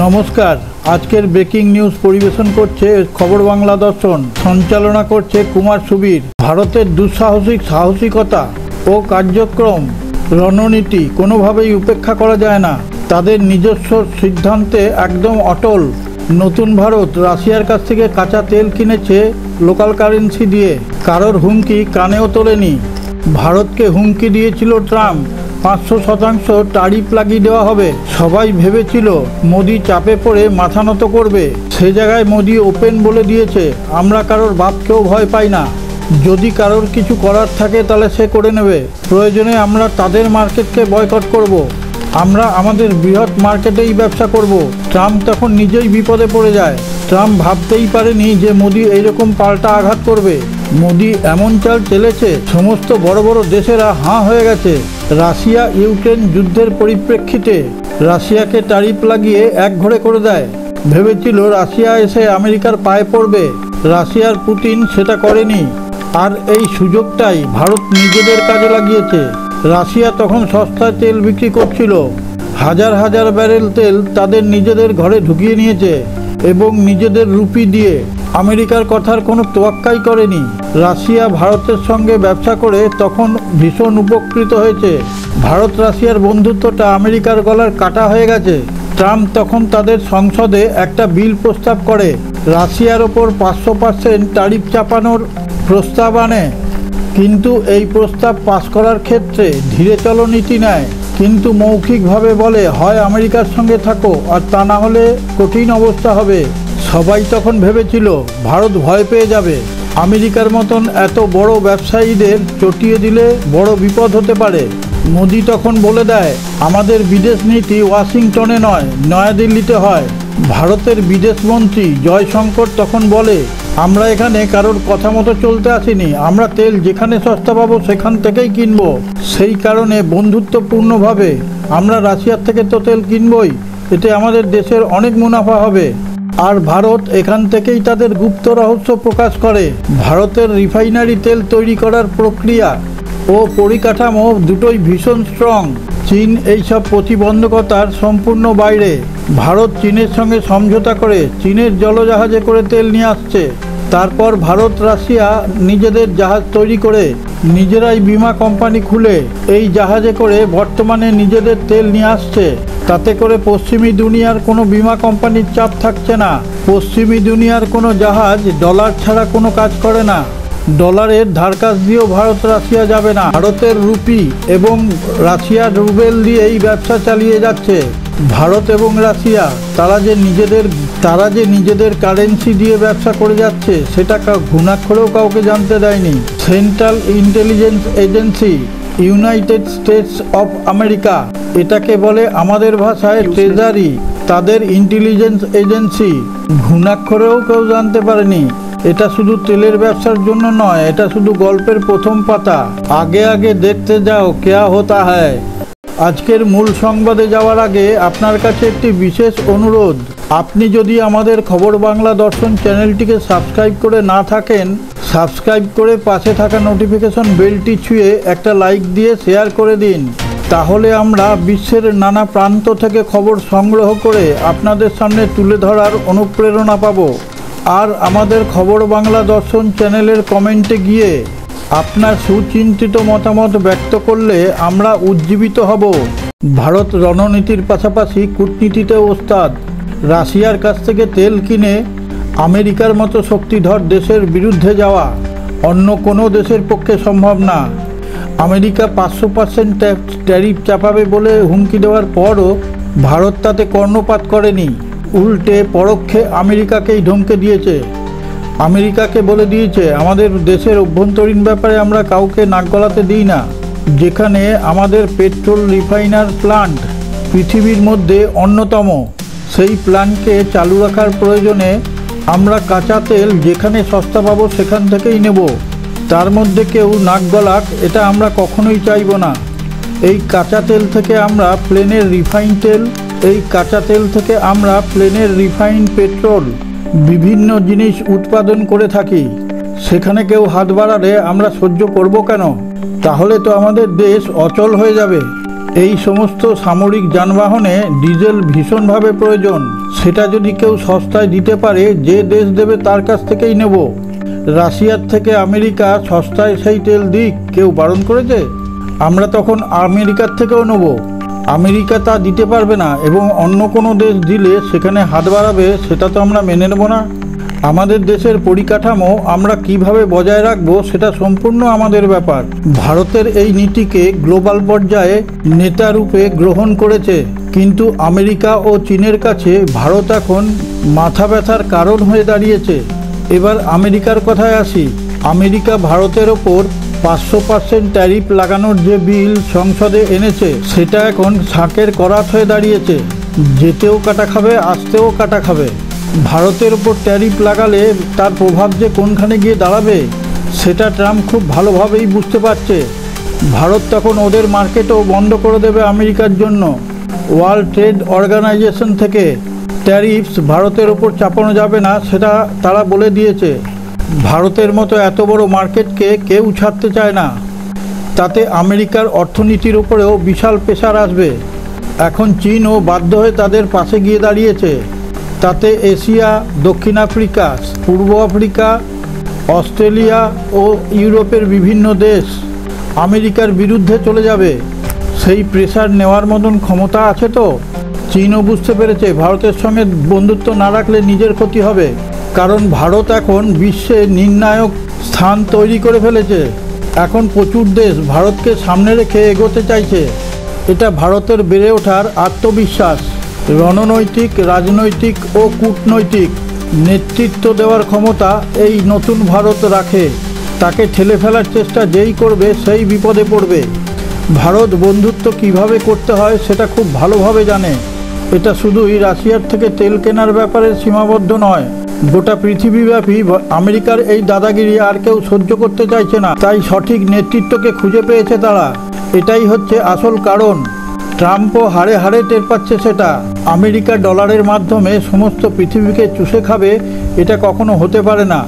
নমস্কার। আজকের breaking news পরিবেশন করছে খবর বাংলা দর্শন। সঞ্চালনা করছে কুমার সুবীর। ভারতের সাহসিকতা ও কার্যক্রম রণনীতি কোনোভাবেই উপেক্ষা করা যায় না। তাদের নিজস্ব সিদ্ধান্তে একদম অটল। নতুন ভারত রাশিয়ার কাছ থেকে কাঁচা তেল কিনেছে লোকাল কারেন্সি দিয়ে। কারোর হুমকি কানেও তোলেনি। ভারতকে হুমকি দিয়েছিল ট্রাম্প, 500% ট্যারিফ লাগিয়ে দেওয়া হবে। সবাই ভেবেছিল মোদি চাপে পড়ে মাথা নত করবে। সে জায়গায় মোদি ওপেন বলে দিয়েছে, আমরা কারোর বাপকেও ভয় পাই না। যদি কারোর কিছু করার থাকে তাহলে সে করে নেবে। প্রয়োজনে আমরা তাদের মার্কেটকে বয়কট করব। আমরা আমাদের বৃহৎ মার্কেটেই ব্যবসা করব। ট্রাম্প তখন নিজেই বিপদে পড়ে যায়। ট্রাম্প ভাবতেই পারেনি যে মোদি এইরকম পাল্টা আঘাত করবে। মোদি এমন চাল চেলেছে, সমস্ত বড় বড় দেশেরা হাঁ হয়ে গেছে। রাশিয়া ইউক্রেন যুদ্ধের পরিপ্রেক্ষিতে রাশিয়াকে ট্যারিফ লাগিয়ে একঘরে করে দেয়। ভেবেছিল রাশিয়া এসে আমেরিকার পায়ে পড়বে। রাশিয়ার পুতিন সেটা করেনি। আর এই সুযোগটাই ভারত নিজেদের কাজে লাগিয়েছে। রাশিয়া তখন সস্তায় তেল বিক্রি করছিল। হাজার হাজার ব্যারেল তেল তাদের নিজেদের ঘরে ঢুকিয়ে নিয়েছে এবং নিজেদের রুপি দিয়ে। আমেরিকার কথার কোনো তোয়াক্কাই করেনি। রাশিয়া ভারতের সঙ্গে ব্যবসা করে তখন ভীষণ উপকৃত হয়েছে। ভারত রাশিয়ার বন্ধুত্বটা আমেরিকার গলার কাটা হয়ে গেছে। ট্রাম্প তখন তাদের সংসদে একটা বিল প্রস্তাব করে, রাশিয়ার ওপর 500% ট্যারিফ চাপানোর প্রস্তাব আনে। কিন্তু এই প্রস্তাব পাশ করার ক্ষেত্রে ধীরে চলো নীতি নেয়। কিন্তু মৌখিকভাবে বলে, হয় আমেরিকার সঙ্গে থাকো আর তা না হলে কঠিন অবস্থা হবে। সবাই তখন ভেবেছিল ভারত ভয় পেয়ে যাবে। আমেরিকার মতন এত বড় ব্যবসায়ীদের চটিয়ে দিলে বড় বিপদ হতে পারে। মোদি তখন বলে দেয়, আমাদের বিদেশ নীতি ওয়াশিংটনে নয়, নয়াদিল্লিতে হয়। ভারতের বিদেশমন্ত্রী জয়শঙ্কর তখন বলে, আমরা এখানে কারোর কথা মতো চলতে আসিনি। আমরা তেল যেখানে সস্তা পাবো সেখান থেকেই কিনবো। সেই কারণে বন্ধুত্বপূর্ণভাবে আমরা রাশিয়ার থেকে তো তেল কিনবই। এতে আমাদের দেশের অনেক মুনাফা হবে। আর ভারত এখান থেকেই তাদের গুপ্ত রহস্য প্রকাশ করে। ভারতের রিফাইনারি তেল তৈরি করার প্রক্রিয়া ও পরিকাঠামো দুটোই ভীষণ স্ট্রং। চীন এইসব প্রতিবন্ধকতার সম্পূর্ণ বাইরে। ভারত চীনের সঙ্গে সমঝোতা করে চীনের জলজাহাজে করে তেল নিয়ে আসছে। তারপর ভারত রাশিয়া নিজেদের জাহাজ তৈরি করে নিজেরাই বিমা কোম্পানি খুলে এই জাহাজে করে বর্তমানে নিজেদের তেল নিয়ে আসছে। তাতে করে পশ্চিমী দুনিয়ার কোনো বিমা কোম্পানির চাপ থাকছে না। পশ্চিমী দুনিয়ার কোনো জাহাজ ডলার ছাড়া কোনো কাজ করে না। ডলারের ধারকাজ দিয়েও ভারত রাশিয়া যাবে না। ভারতের রুপি এবং রাশিয়ার রুবেল দিয়েই ব্যবসা চালিয়ে যাচ্ছে। ভারত এবং রাশিয়া তারা যে নিজেদের কারেন্সি দিয়ে ব্যবসা করে যাচ্ছে সেটা ঘুণাক্ষরেও কাউকে জানতে দেয়নি। Central intelligence agency United states of America, এটাকে বলে আমাদের ভাষায় ট্রেজারি, তাদের ইন্টেলিজেন্স এজেন্সি ঘুণাক্ষরেও কেউ জানতে পারেনি। এটা শুধু তেলের ব্যবসার জন্য নয়, এটা শুধু গল্পের প্রথম পাতা। আগে আগে দেখতে যাও কেয়া হোতা হ্যায়। আজকের মূল সংবাদে যাওয়ার আগে আপনার কাছে একটি বিশেষ অনুরোধ। আপনি যদি আমাদের খবর বাংলা দর্শন চ্যানেলটিকে সাবস্ক্রাইব করে না থাকেন, সাবস্ক্রাইব করে পাশে থাকা নোটিফিকেশন বেলটি ছুঁয়ে একটা লাইক দিয়ে শেয়ার করে দিন। তাহলে আমরা বিশ্বের নানা প্রান্ত থেকে খবর সংগ্রহ করে আপনাদের সামনে তুলে ধরার অনুপ্রেরণা পাব। আর আমাদের খবর বাংলা দর্শন চ্যানেলের কমেন্টে গিয়ে আপনার সুচিন্তিত মতামত ব্যক্ত করলে আমরা উজ্জীবিত হব। ভারত রণনীতির পাশাপাশি কূটনীতিতেও ওস্তাদ। রাশিয়ার কাছ থেকে তেল কিনে আমেরিকার মতো শক্তিধর দেশের বিরুদ্ধে যাওয়া অন্য কোনো দেশের পক্ষে সম্ভব না। আমেরিকা 500% ট্যারিফ চাপাবে বলে হুমকি দেওয়ার পরও ভারত তাতে কর্ণপাত করেনি। উল্টে পরোক্ষে আমেরিকাকেই ধমকে দিয়েছে। আমেরিকাকে বলে দিয়েছে, আমাদের দেশের অভ্যন্তরীণ ব্যাপারে আমরা কাউকে নাক গলাতে দিই না। যেখানে আমাদের পেট্রোল রিফাইনার প্ল্যান্ট পৃথিবীর মধ্যে অন্যতম, সেই প্ল্যান্টকে চালু রাখার প্রয়োজনে আমরা কাঁচা তেল যেখানে সস্তা পাবো সেখান থেকেই নেব। তার মধ্যে কেউ নাক গলাক, এটা আমরা কখনোই চাইব না। এই কাঁচা তেল থেকে আমরা প্লেনের রিফাইন তেল, এই কাঁচা তেল থেকে আমরা প্লেনের রিফাইন পেট্রোল বিভিন্ন জিনিস উৎপাদন করে থাকি। সেখানে কেউ হাত বাড়ালে আমরা সহ্য করব কেন? তাহলে তো আমাদের দেশ অচল হয়ে যাবে। এই সমস্ত সামরিক যানবাহনে ডিজেল ভীষণভাবে প্রয়োজন। সেটা যদি কেউ সস্তায় দিতে পারে, যে দেশ দেবে তার কাছ থেকেই নেব। রাশিয়ার থেকে আমেরিকা সস্তায় সেই তেল দিক, কেউ বারণ করেছে? আমরা তখন আমেরিকার থেকেও নেব। আমেরিকা তা দিতে পারবে না এবং অন্য কোনো দেশ দিলে সেখানে হাত বাড়াবে, সেটা তো আমরা মেনে নেব না। আমাদের দেশের পরিকাঠামো আমরা কিভাবে বজায় রাখবো সেটা সম্পূর্ণ আমাদের ব্যাপার। ভারতের এই নীতিকে গ্লোবাল পর্যায়ে নেতা রূপে গ্রহণ করেছে, কিন্তু আমেরিকা ও চীনের কাছে ভারত এখন মাথা ব্যথার কারণ হয়ে দাঁড়িয়েছে। এবার আমেরিকার কথায় আসি। আমেরিকা ভারতের ওপর 500% ট্যারিফ লাগানোর যে বিল সংসদে এনেছে, সেটা এখন শাঁকের করাত হয়ে দাঁড়িয়েছে। যেতেও কাটা খাবে, আসতেও কাটা খাবে। ভারতের ওপর ট্যারিফ লাগালে তার প্রভাব যে কোনখানে গিয়ে দাঁড়াবে সেটা ট্রাম্প খুব ভালোভাবেই বুঝতে পারছে। ভারত তখন ওদের মার্কেটও বন্ধ করে দেবে আমেরিকার জন্য। ওয়ার্ল্ড ট্রেড অর্গানাইজেশন থেকে ট্যারিফস ভারতের ওপর চাপানো যাবে না, সেটা তারা বলে দিয়েছে। ভারতের মতো এত বড় মার্কেটকে কেউ ছাড়তে চায় না। তাতে আমেরিকার অর্থনীতির ওপরেও বিশাল প্রেসার আসবে। এখন চীনও বাধ্য হয়ে তাদের পাশে গিয়ে দাঁড়িয়েছে। তাতে এশিয়া, দক্ষিণ আফ্রিকা, পূর্ব আফ্রিকা, অস্ট্রেলিয়া ও ইউরোপের বিভিন্ন দেশ আমেরিকার বিরুদ্ধে চলে যাবে। সেই প্রেসার নেওয়ার মতন ক্ষমতা আছে তো? চীনও বুঝতে পেরেছে ভারতের সঙ্গে বন্ধুত্ব না রাখলে নিজের ক্ষতি হবে, কারণ ভারত এখন বিশ্বে নির্ণায়ক স্থান তৈরি করে ফেলেছে। এখন প্রচুর দেশ ভারতকে সামনে রেখে এগোতে চাইছে। এটা ভারতের বেড়ে ওঠার আত্মবিশ্বাস। রণনৈতিক, রাজনৈতিক ও কূটনৈতিক নেতৃত্ব দেওয়ার ক্ষমতা এই নতুন ভারত রাখে। তাকে ঠেলে ফেলার চেষ্টা যেই করবে সেই বিপদে পড়বে। ভারত বন্ধুত্ব কিভাবে করতে হয় সেটা খুব ভালোভাবে জানে। এটা শুধুই রাশিয়ার থেকে তেল কেনার ব্যাপারে সীমাবদ্ধ নয়, গোটা পৃথিবীব্যাপী আমেরিকার এই দাদাগিরি আর কেউ সহ্য করতে চাইছে না। তাই সঠিক নেতৃত্বকে খুঁজে পেয়েছে তারা। এটাই হচ্ছে আসল কারণ। ট্রাম্পও হাড়ে হাড়ে টের পাচ্ছে সেটা। আমেরিকা ডলারের মাধ্যমে সমস্ত পৃথিবীকে চুষে খাবে, এটা কখনো হতে পারে না।